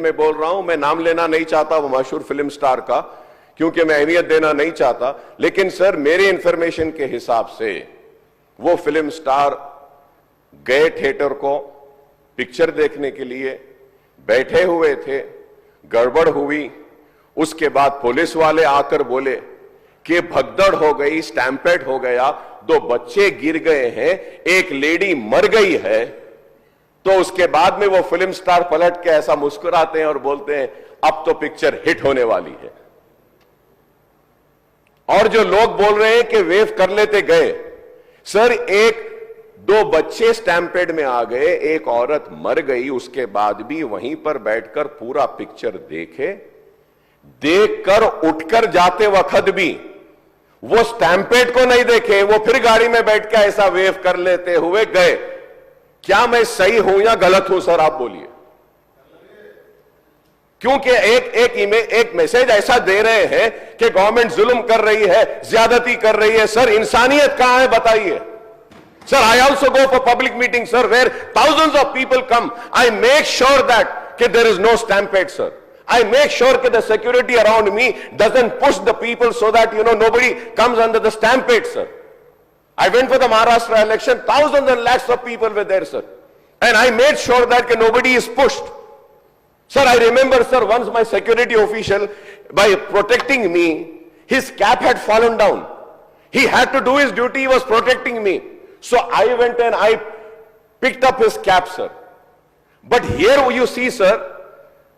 में बोल रहा हूं, मैं नाम लेना नहीं चाहता वो मशहूर फिल्म स्टार का, क्योंकि मैं अहमियत देना नहीं चाहता, लेकिन सर मेरे इंफॉर्मेशन के हिसाब से वो फिल्म स्टार गए थिएटर को पिक्चर देखने के लिए, बैठे हुए थे, गड़बड़ हुई, उसके बाद पुलिस वाले आकर बोले कि भगदड़ हो गई, स्टैम्पेड हो गया, 2 बच्चे गिर गए हैं, एक लेडी मर गई है। तो उसके बाद में वो फिल्म स्टार पलट के ऐसा मुस्कुराते हैं और बोलते हैं अब तो पिक्चर हिट होने वाली है। और जो लोग बोल रहे हैं कि वेव कर लेते गए, सर 1-2 बच्चे स्टैम्पेड में आ गए, एक औरत मर गई, उसके बाद भी वहीं पर बैठकर पूरा पिक्चर देखकर उठकर जाते वक्त भी वो स्टैम्पेड को नहीं देखे, वो फिर गाड़ी में बैठ के ऐसा वेव कर लेते हुए गए। क्या मैं सही हूं या गलत हूं सर, आप बोलिए? क्योंकि एक मैसेज ऐसा दे रहे हैं कि गवर्नमेंट जुल्म कर रही है, ज्यादती कर रही है। सर इंसानियत कहां है बताइए? Sir I also go for public meeting sir, where thousands of people come, I make sure that कि there is no stampede sir. I make sure that the security around me doesn't push the people so that, nobody comes under the stampede, sir. I went for the Maharashtra election, thousands and lakhs of people were there, sir. And I made sure that nobody is pushed. Sir, I remember, sir, once my security official, by protecting me, his cap had fallen down. He had to do his duty, he was protecting me. So I went and I picked up his cap, sir. But here you see, sir,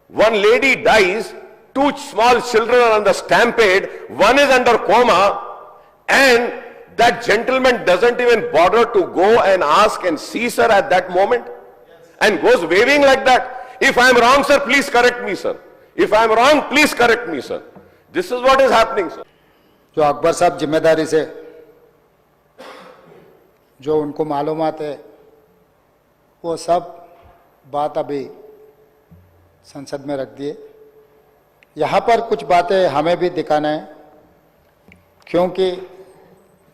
one lady dies, 2 small children are on the stampede, one is under coma, and that gentleman doesn't even bother to go and ask and see sir at that moment, and goes waving like that. If I am wrong, sir, please correct me, sir. If I am wrong, please correct me, sir. This is what is happening, sir. जो अकबर साहब जिम्मेदारी से जो उनको मालूमात है वो सब बात अभी संसद में रख दिए। यहाँ पर कुछ बातें हमें भी दिखाना है, क्योंकि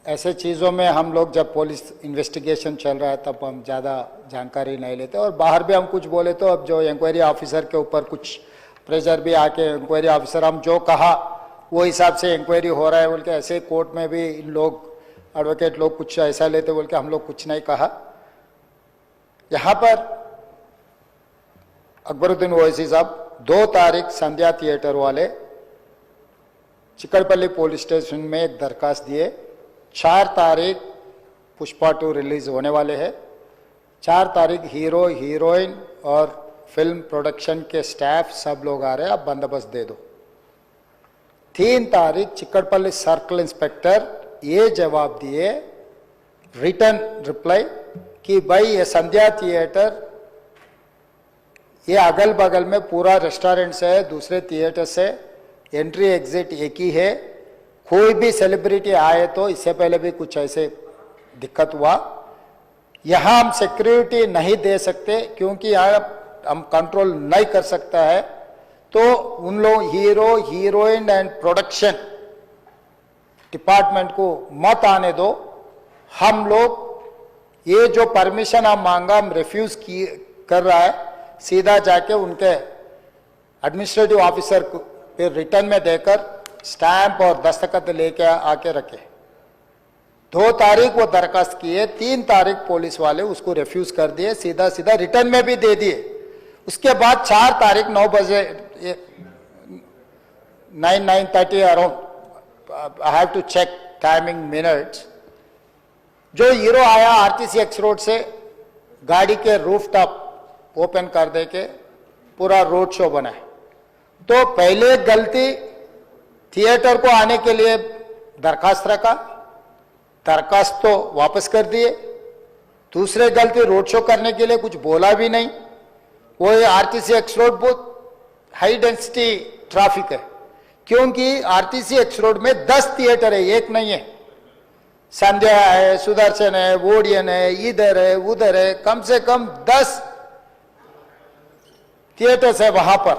ऐसे चीज़ों में हम लोग जब पुलिस इन्वेस्टिगेशन चल रहा है तब हम ज़्यादा जानकारी नहीं लेते, और बाहर भी हम कुछ बोले तो अब जो इंक्वायरी ऑफिसर के ऊपर कुछ प्रेशर भी आके इंक्वायरी ऑफिसर हम जो कहा वो हिसाब से इंक्वायरी हो रहा है बोल के, ऐसे कोर्ट में भी इन लोग एडवोकेट लोग कुछ ऐसा लेते बोल के हम लोग कुछ नहीं कहा। यहाँ पर अकबरुद्दीन ओवैसी साहब 2 तारीख संध्या थिएटर वाले चिकड़पल्ली पुलिस स्टेशन में एक दरखास्त दिए। 4 तारीख पुष्पा 2 रिलीज होने वाले हैं। 4 तारीख हीरो हीरोइन और फिल्म प्रोडक्शन के स्टाफ सब लोग आ रहे हैं, आप बंदोबस्त दे दो। 3 तारीख चिकड़पल्ली सर्कल इंस्पेक्टर ये जवाब दिए, रिटर्न रिप्लाई, कि भाई ये संध्या थिएटर ये अगल बगल में पूरा रेस्टोरेंट से है, दूसरे थिएटर से एंट्री एग्जिट एक ही है, कोई भी सेलिब्रिटी आए तो इससे पहले भी कुछ ऐसे दिक्कत हुआ, यहाँ हम सिक्योरिटी नहीं दे सकते क्योंकि यहाँ हम कंट्रोल नहीं कर सकता है, तो उन लोग hero heroine and production department को मत आने दो। हम लोग ये जो परमिशन हम मांगा हम रिफ्यूज कर रहा है, सीधा जाके उनके एडमिनिस्ट्रेटिव ऑफिसर को फिर रिटर्न में देकर स्टैंप और दस्तखत लेके आके रखे। 2 तारीख वो दरखास्त किए, 3 तारीख पुलिस वाले उसको रिफ्यूज कर दिए, सीधा सीधा रिटर्न में भी दे दिए। उसके बाद 4 तारीख 9 बजे 9:30 around, I have to check timing minutes, जो हीरो आया आरटीसी एक्स रोड से गाड़ी के रूफ टॉप ओपन कर दे के पूरा रोड शो बनाए। तो पहले गलती थिएटर को आने के लिए दरखास्त रखा, दरखास्त तो वापस कर दिए। दूसरे गलती रोड शो करने के लिए कुछ बोला भी नहीं। वो आरटीसी एक्स रोड बहुत हाई डेंसिटी ट्रैफिक है, क्योंकि आरटीसी एक्स रोड में 10 थिएटर है, एक नहीं है। संध्या है, सुदर्शन है, वोडियन है, इधर है उधर है, कम से कम 10 थिएटर्स है वहां पर।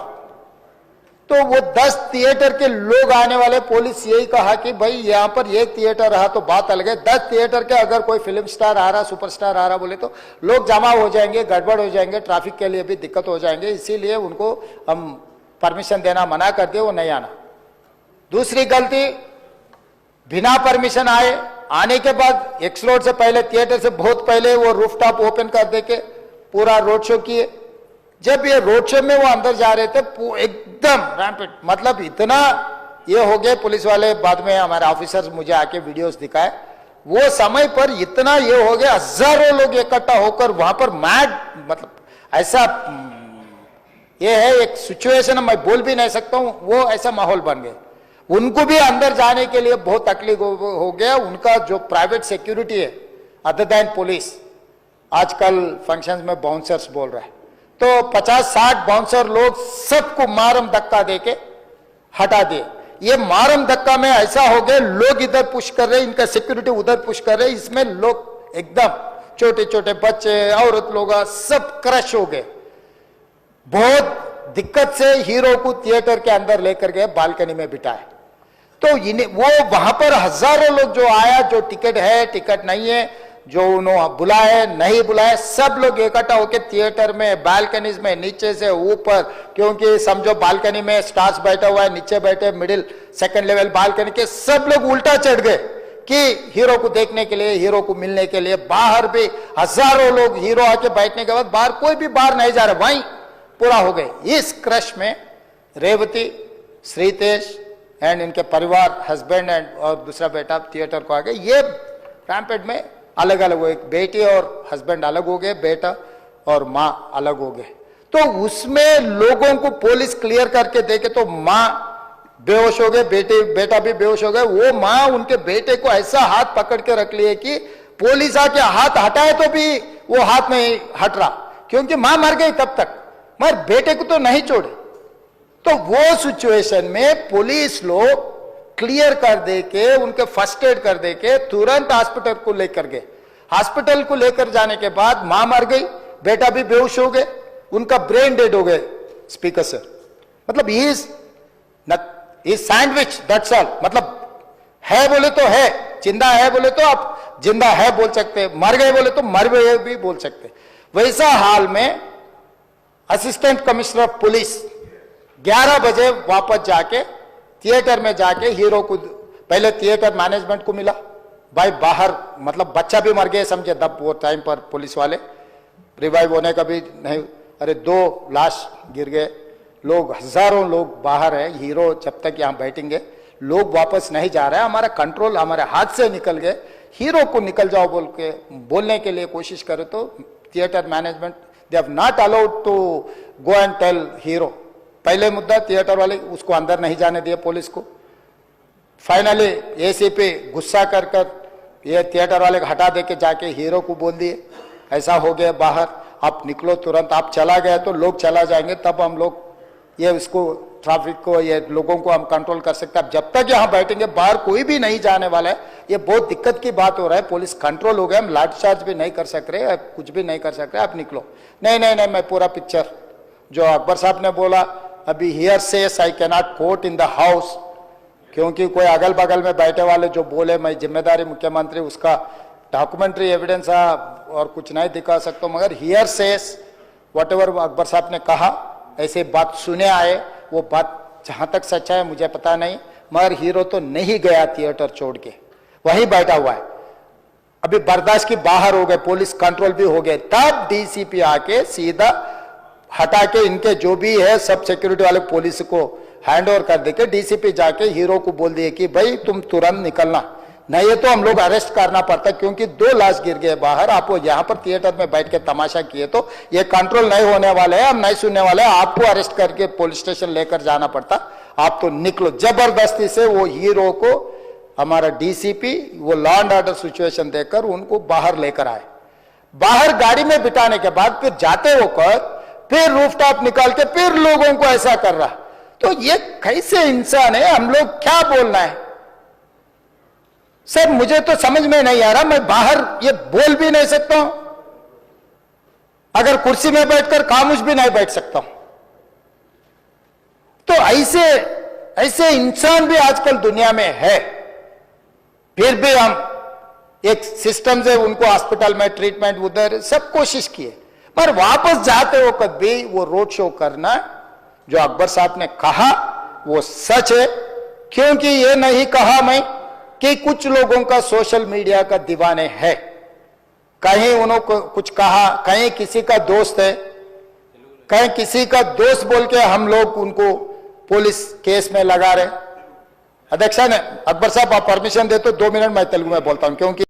तो वो 10 थिएटर के लोग आने वाले, पुलिस यही कहा कि भाई यहाँ पर एक थिएटर रहा तो बात अलग है, 10 थिएटर के अगर कोई फिल्म स्टार आ रहा, सुपरस्टार आ रहा बोले तो लोग जमा हो जाएंगे, गड़बड़ हो जाएंगे, ट्रैफिक के लिए भी दिक्कत हो जाएंगे, इसीलिए उनको हम परमिशन देना मना कर दिए, वो नहीं आना। दूसरी गलती, बिना परमिशन आने के बाद एक्स रोड से पहले, थिएटर से बहुत पहले वो रूफटॉप ओपन कर दे के पूरा रोड शो किए। जब ये रोड शो में वो अंदर जा रहे थे एकदम रैम्पेड, मतलब इतना ये हो गए पुलिस वाले, बाद में हमारे ऑफिसर्स मुझे आके वीडियोस दिखाए, वो समय पर इतना ये हो गया, हजारों लोग इकट्ठा होकर वहां पर मैड, मतलब ऐसा ये है एक सिचुएशन, मैं बोल भी नहीं सकता हूं, वो ऐसा माहौल बन गया। उनको भी अंदर जाने के लिए बहुत तकलीफ हो गया। उनका जो प्राइवेट सिक्योरिटी है अदर देन पुलिस, आजकल फंक्शंस में बाउंसर्स बोल रहा है, तो 50-60 बाउंसर लोग सबको मारम धक्का देके हटा दिए। ये मारम धक्का में ऐसा हो गया, लोग इधर पुश कर रहे, इनका सिक्योरिटी उधर पुश कर रहे, इसमें लोग एकदम छोटे छोटे बच्चे, औरत लोग सब क्रश हो गए। बहुत दिक्कत से हीरो को थिएटर के अंदर लेकर गए, बालकनी में बिठाए। तो वो वहां पर हजारों लोग जो आया, जो टिकट है टिकट नहीं है, जो उन्होंने बुलाए नहीं बुलाए, सब लोग इकट्ठा होकर थिएटर में, बालकनीज में, नीचे से ऊपर, क्योंकि समझो बालकनी में स्टार्स बैठा हुआ है, नीचे बैठे मिडिल सेकंड लेवल बालकनी के सब लोग उल्टा चढ़ गए कि हीरो को देखने के लिए, हीरो को मिलने के लिए। बाहर भी हजारों लोग, हीरो आके बैठने के बाद बाहर कोई भी बाहर नहीं जा रहा, वहीं पूरा हो गए। इस क्रश में रेवती, श्रीतेश एंड इनके परिवार, हस्बैंड एंड और दूसरा बेटा थिएटर को आ गए। ये रैम्पेड में अलग अलग हुए, बेटी और हस्बैंड अलग हो गए, बेटा और माँ अलग हो गए। तो उसमें लोगों को पुलिस क्लियर करके देखे तो माँ बेहोश हो गए, बेटा भी बेहोश हो गए। वो माँ उनके बेटे को ऐसा हाथ पकड़ के रख लिए कि पुलिस आके हाथ हटाए तो भी वो हाथ नहीं हट रहा, क्योंकि माँ मर गई तब तक, मगर बेटे को तो नहीं छोड़े। तो वो सिचुएशन में पुलिस लोग क्लियर कर दे के, उनके फर्स्ट एड कर दे के तुरंत हॉस्पिटल को लेकर गए। हॉस्पिटल को लेकर जाने के बाद मां मर गई, बेटा भी बेहोश हो गए, उनका ब्रेन डेड हो गए। स्पीकर सर, मतलब इज सैंडविच, दैट्स ऑल। मतलब है बोले तो है, जिंदा है बोले तो आप जिंदा है बोल सकते, मर गए बोले तो मर गए भी बोल सकते। वैसा हाल में असिस्टेंट कमिश्नर ऑफ पुलिस 11 बजे वापस जाके थिएटर में जाके हीरो को, पहले थिएटर मैनेजमेंट को मिला, भाई बाहर मतलब बच्चा भी मर गया समझे तब वो टाइम पर पुलिस वाले, रिवाइव होने का भी नहीं। अरे 2 लाश गिर गए, लोग हजारों लोग बाहर है, हीरो जब तक यहाँ बैठेंगे, लोग वापस नहीं जा रहे हैं, हमारा कंट्रोल हमारे हाथ से निकल गए। हीरो को निकल जाओ बोल के बोलने के लिए कोशिश करे तो theatre management they have not allowed to go and tell hero. पहले मुद्दा थिएटर वाले उसको अंदर नहीं जाने दिए पुलिस को। फाइनली एसीपी गुस्सा कर ये थिएटर वाले को हटा दे के जाके हीरो को बोल दिए ऐसा हो गया बाहर, आप निकलो तुरंत, आप चला गए तो लोग चला जाएंगे, तब हम लोग ये उसको ट्रैफिक को, ये लोगों को हम कंट्रोल कर सकते हैं। अब जब तक यहाँ बैठेंगे बाहर कोई भी नहीं जाने वाला है, ये बहुत दिक्कत की बात हो रहा है। पुलिस कंट्रोल हो गया, हम लाठीचार्ज भी नहीं कर सक रहे, कुछ भी नहीं कर सक रहे, आप निकलो। नहीं नहीं नहीं, मैं पूरा पिक्चर जो अकबर साहब ने बोला अभी, here says I cannot quote in the house, क्योंकि कोई अगल बगल में बैठे वाले जो बोले मैं जिम्मेदारी मुख्यमंत्री, उसका डॉक्यूमेंट्री एविडेंस और कुछ नहीं दिखा सकता, मगर here says whatever Akbar साहब ने कहा ऐसे बात सुने आए, वो बात जहां तक सच्चा है मुझे पता नहीं, मगर हीरो तो नहीं गया थिएटर छोड़ के, वहीं बैठा हुआ है। अभी बर्दाश्त की बाहर हो गए, पुलिस कंट्रोल भी हो गए, तब डीसीपी आके सीधा हटा के इनके जो भी है सब सिक्योरिटी वाले पुलिस को हैंड ओवर कर देके डीसीपी जाके हीरो को बोल दिए कि भाई तुम तुरंत निकलना, नहीं तो हम लोग अरेस्ट करना पड़ता, क्योंकि 2 लाश गिर गए बाहर, आप यहाँ पर थिएटर में बैठ के तमाशा किए तो ये कंट्रोल नहीं होने वाले हैं, हम नहीं सुनने वाले हैं, आपको अरेस्ट करके पुलिस स्टेशन लेकर जाना पड़ता, आप तो निकलो। जबरदस्ती से वो हीरो को हमारा डीसीपी वो लॉ एंड ऑर्डर सिचुएशन देकर उनको बाहर लेकर आए। बाहर गाड़ी में बिठाने के बाद फिर जाते होकर फिर रूफटॉप निकाल के फिर लोगों को ऐसा कर रहा, तो ये कैसे इंसान है, हम लोग क्या बोलना है सर, मुझे तो समझ में नहीं आ रहा। मैं बाहर ये बोल भी नहीं सकता हूं, अगर कुर्सी में बैठकर खामोश भी नहीं बैठ सकता हूं। तो ऐसे ऐसे इंसान भी आजकल दुनिया में है, फिर भी हम एक सिस्टम से उनको हॉस्पिटल में ट्रीटमेंट उधर सब कोशिश किए, पर वापस जाते वक्त भी वो रोड शो करना जो अकबर साहब ने कहा वो सच है। क्योंकि ये नहीं कहा मैं कि कुछ लोगों का सोशल मीडिया का दीवाने है, कहीं उन्होंने कुछ कहा, कहीं किसी का दोस्त है, कहीं किसी का दोस्त बोल के हम लोग उनको पुलिस केस में लगा रहे। अध्यक्षा ने अकबर साहब आप परमिशन दे तो 2 मिनट मैं तेलुगु में बोलता हूं, क्योंकि